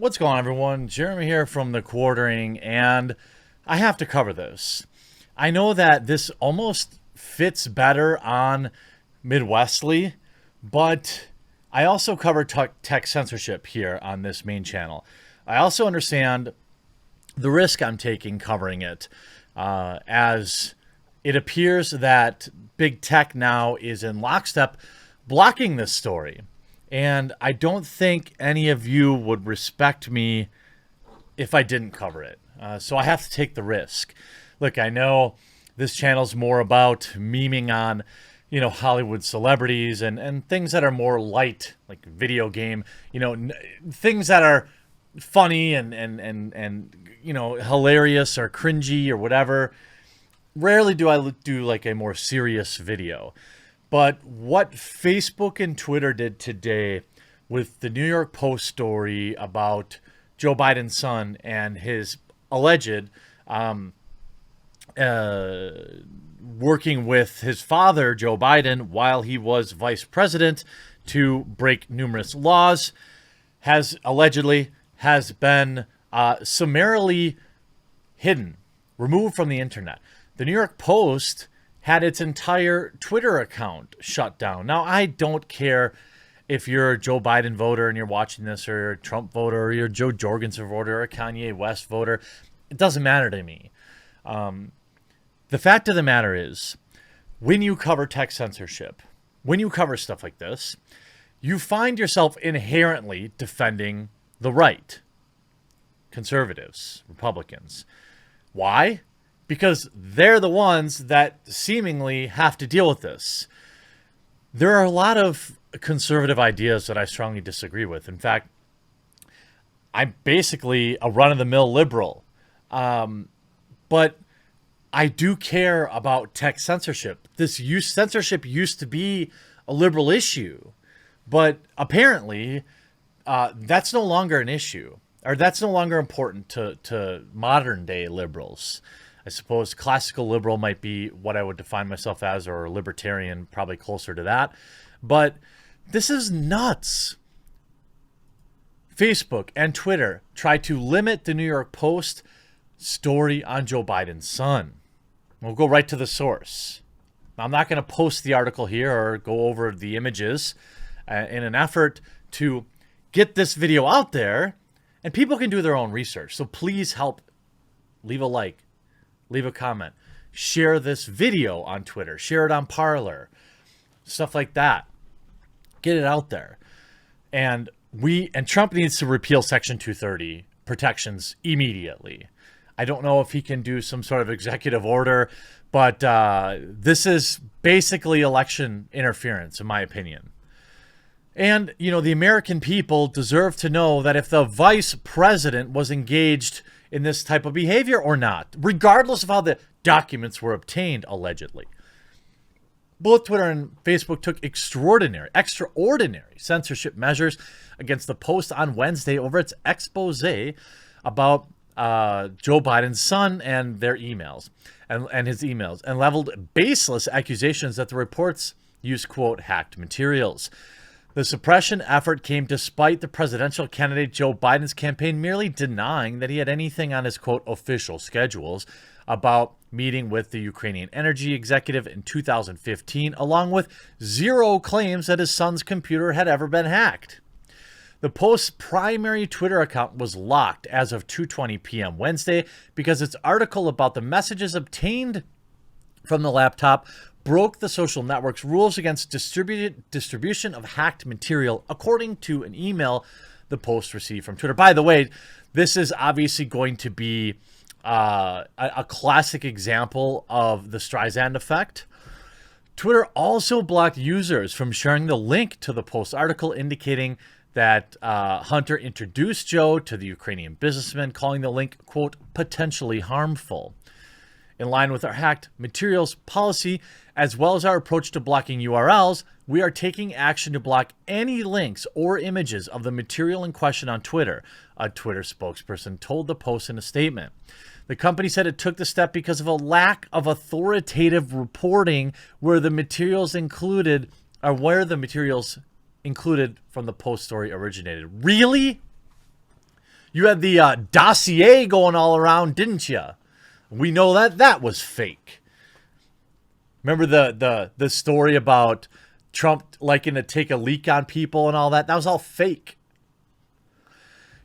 What's going on, everyone? Jeremy here from The Quartering, and I have to cover this. I know that this almost fits better on Midwestly, but I also cover tech censorship here on this main channel. I also understand the risk I'm taking covering it, as it appears that big tech now is in lockstep blocking this story. And I don't think any of you would respect me if I didn't cover it. So I have to take the risk. Look, I know this channel's more about memeing on, Hollywood celebrities and things that are more light, like video game, things that are funny and hilarious or cringy or whatever. Rarely do I do like a more serious video. But what Facebook and Twitter did today with the New York Post story about Joe Biden's son and his alleged working with his father, Joe Biden, while he was vice president to break numerous laws, has been summarily hidden, removed from the internet. The New York Post had its entire Twitter account shut down. Now, I don't care if you're a Joe Biden voter and you're watching this, or you're a Trump voter, or you're a Joe Jorgensen voter, or a Kanye West voter. It doesn't matter to me. The fact of the matter is, when you cover tech censorship, when you cover stuff like this, you find yourself inherently defending the right. Conservatives, Republicans. Why? Because they're the ones that seemingly have to deal with this. There are a lot of conservative ideas that I strongly disagree with. In fact, I'm basically a run-of-the-mill liberal. But I do care about tech censorship. Censorship used to be a liberal issue. But apparently, that's no longer an issue. Or that's no longer important to modern-day liberals. I suppose classical liberal might be what I would define myself as, or libertarian, probably closer to that. But this is nuts. Facebook and Twitter try to limit the New York Post story on Joe Biden's son. We'll go right to the source. I'm not going to post the article here or go over the images in an effort to get this video out there, and people can do their own research. So please help. Leave a like. Leave a comment. Share this video on Twitter. Share it on Parler. Stuff like that. Get it out there. And Trump needs to repeal Section 230 protections immediately. I don't know if he can do some sort of executive order, but this is basically election interference, in my opinion. And, the American people deserve to know that if the vice president was engaged in this type of behavior or not, regardless of how the documents were obtained, allegedly. Both Twitter and Facebook took extraordinary censorship measures against the Post on Wednesday over its expose about Joe Biden's son and their emails and his emails, and leveled baseless accusations that the reports used, quote, hacked materials. The suppression effort came despite the presidential candidate Joe Biden's campaign merely denying that he had anything on his, quote, official schedules about meeting with the Ukrainian energy executive in 2015, along with zero claims that his son's computer had ever been hacked. The Post's primary Twitter account was locked as of 2:20 p.m. Wednesday because its article about the messages obtained from the laptop broke the social network's rules against distribution of hacked material, according to an email the Post received from Twitter. By the way, this is obviously going to be a classic example of the Streisand effect. Twitter also blocked users from sharing the link to the Post article, indicating that Hunter introduced Joe to the Ukrainian businessman, calling the link, quote, potentially harmful. In line with our hacked materials policy, as well as our approach to blocking URLs, we are taking action to block any links or images of the material in question on Twitter, a Twitter spokesperson told the Post in a statement. The company said it took the step because of a lack of authoritative reporting where the materials included from the Post story originated. Really? You had the dossier going all around, didn't you? We know that that was fake. Remember the story about Trump liking to take a leak on people and all that? That was all fake.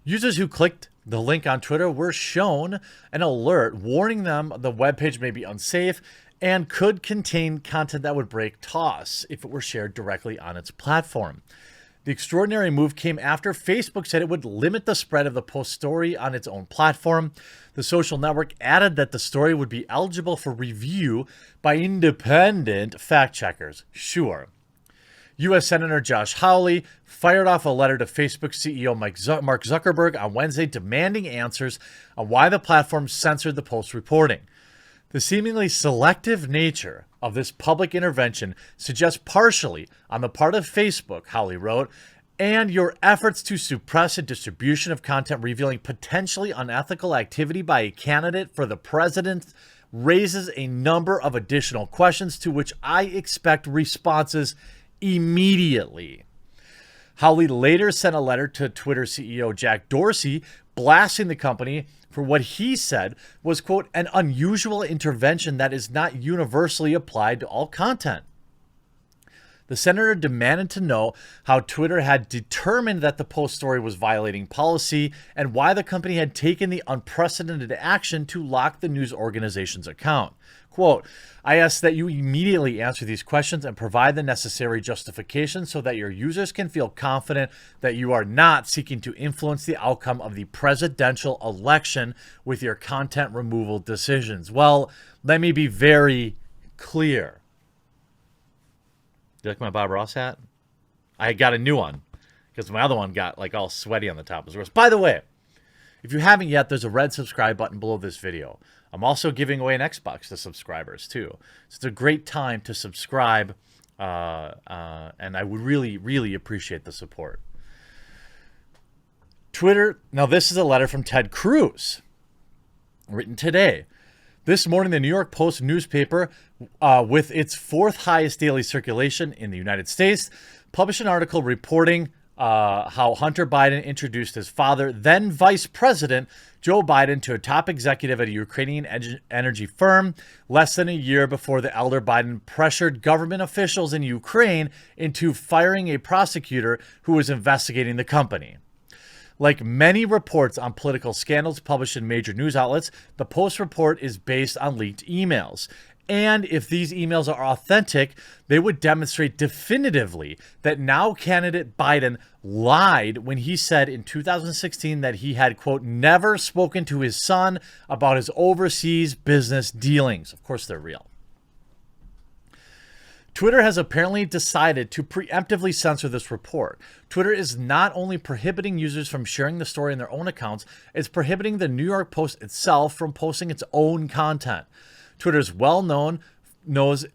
Users who clicked the link on Twitter were shown an alert warning them the webpage may be unsafe and could contain content that would break TOS if it were shared directly on its platform. The extraordinary move came after Facebook said it would limit the spread of the post story on its own platform. The social network added that the story would be eligible for review by independent fact checkers. Sure. U.S. Senator Josh Hawley fired off a letter to Facebook CEO Mark Zuckerberg on Wednesday demanding answers on why the platform censored the Post's reporting. The seemingly selective nature of this public intervention suggests partially on the part of Facebook, Hawley wrote, and your efforts to suppress a distribution of content revealing potentially unethical activity by a candidate for the president raises a number of additional questions to which I expect responses immediately. Hawley later sent a letter to Twitter CEO Jack Dorsey blasting the company for what he said was, quote, an unusual intervention that is not universally applied to all content. The senator demanded to know how Twitter had determined that the Post story was violating policy and why the company had taken the unprecedented action to lock the news organization's account. Quote, I ask that you immediately answer these questions and provide the necessary justification so that your users can feel confident that you are not seeking to influence the outcome of the presidential election with your content removal decisions. Well, let me be very clear. Do you like my Bob Ross hat? I got a new one because my other one got like all sweaty on the top of his wrist. By the way, if you haven't yet, there's a red subscribe button below this video. I'm also giving away an Xbox to subscribers too. So it's a great time to subscribe, and I would really, really appreciate the support. Twitter, now this is a letter from Ted Cruz, written today. This morning, the New York Post newspaper, with its fourth highest daily circulation in the United States, published an article reporting how Hunter Biden introduced his father, then Vice President Joe Biden, to a top executive at a Ukrainian energy firm less than a year before the elder Biden pressured government officials in Ukraine into firing a prosecutor who was investigating the company. Like many reports on political scandals published in major news outlets, the Post report is based on leaked emails. And if these emails are authentic, they would demonstrate definitively that now candidate Biden lied when he said in 2016 that he had, quote, never spoken to his son about his overseas business dealings. Of course, they're real. Twitter has apparently decided to preemptively censor this report. Twitter is not only prohibiting users from sharing the story in their own accounts, it's prohibiting the New York Post itself from posting its own content. Twitter well knows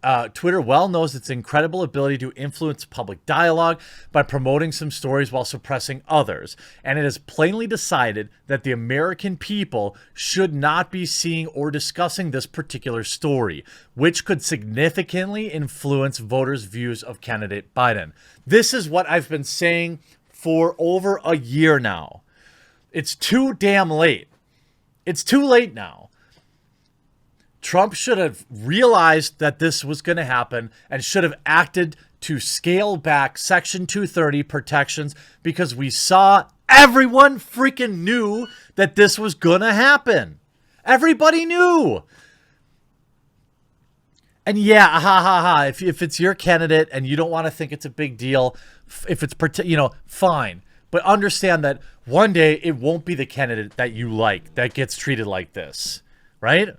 its incredible ability to influence public dialogue by promoting some stories while suppressing others. And it has plainly decided that the American people should not be seeing or discussing this particular story, which could significantly influence voters' views of candidate Biden. This is what I've been saying for over a year now. It's too damn late. It's too late now. Trump should have realized that this was going to happen and should have acted to scale back Section 230 protections because we saw everyone freaking knew that this was going to happen. Everybody knew. And yeah, if it's your candidate and you don't want to think it's a big deal, if it's, fine. But understand that one day it won't be the candidate that you like that gets treated like this, right?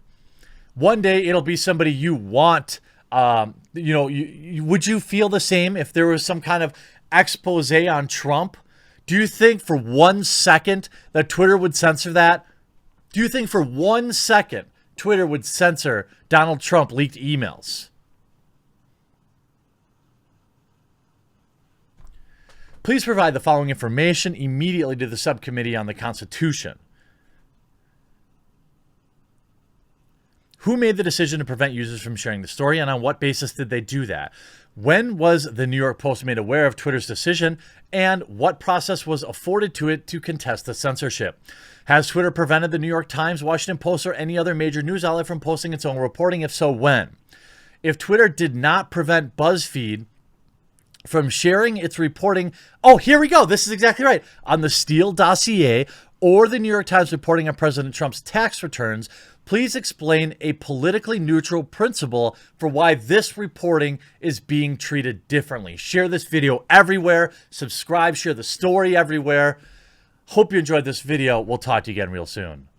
One day it'll be somebody you want. Would you feel the same if there was some kind of expose on Trump? Do you think for 1 second that Twitter would censor that? Do you think for 1 second Twitter would censor Donald Trump leaked emails? Please provide the following information immediately to the subcommittee on the Constitution. Who made the decision to prevent users from sharing the story, and on what basis did they do that? When was the New York Post made aware of Twitter's decision, and what process was afforded to it to contest the censorship? Has Twitter prevented the New York Times, Washington Post, or any other major news outlet from posting its own reporting? If so, when? If Twitter did not prevent BuzzFeed from sharing its reporting, oh, here we go. This is exactly right. On the Steele dossier or the New York Times reporting on President Trump's tax returns, please explain a politically neutral principle for why this reporting is being treated differently. Share this video everywhere. Subscribe, share the story everywhere. Hope you enjoyed this video. We'll talk to you again real soon.